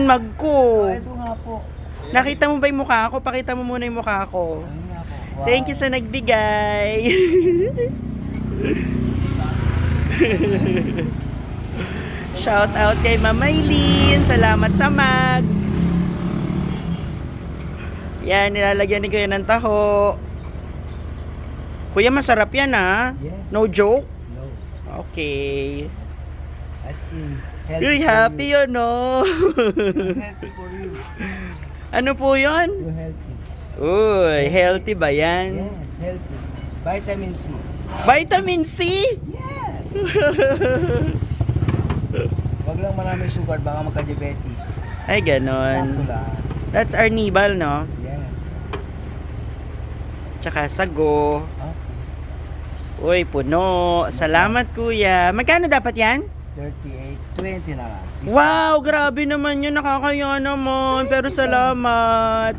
mag ko. Ito nga po. Nakita mo ba yung mukha ko? Pakita mo muna yung mukha ko. Ayun nga po. Wow. Thank you sa nagbigay. Shout out kay Ma'am Maylin. Salamat sa mag. Yan, nilalagyan ni Kuya ng taho. Kuya, masarap yan ha? Yes. No joke? No. Okay. As in, healthy You're for happy you. yun, no? Healthy for you. Ano po yun? You're healthy. Uy, healthy ba yan? Yes, healthy. Vitamin C. Vitamin C? Yes. Wag lang maraming sugar, baka magka-diabetes. Ay, Sakto ganon. lang. That's Arnibal, no? Yes. Tsaka sago. Okay. Uy, puno. Salamat, kuya. Magkano dapat yan? 38, 20 na lang. Wow, grabe naman yun. Nakakaya naman. Pero salamat.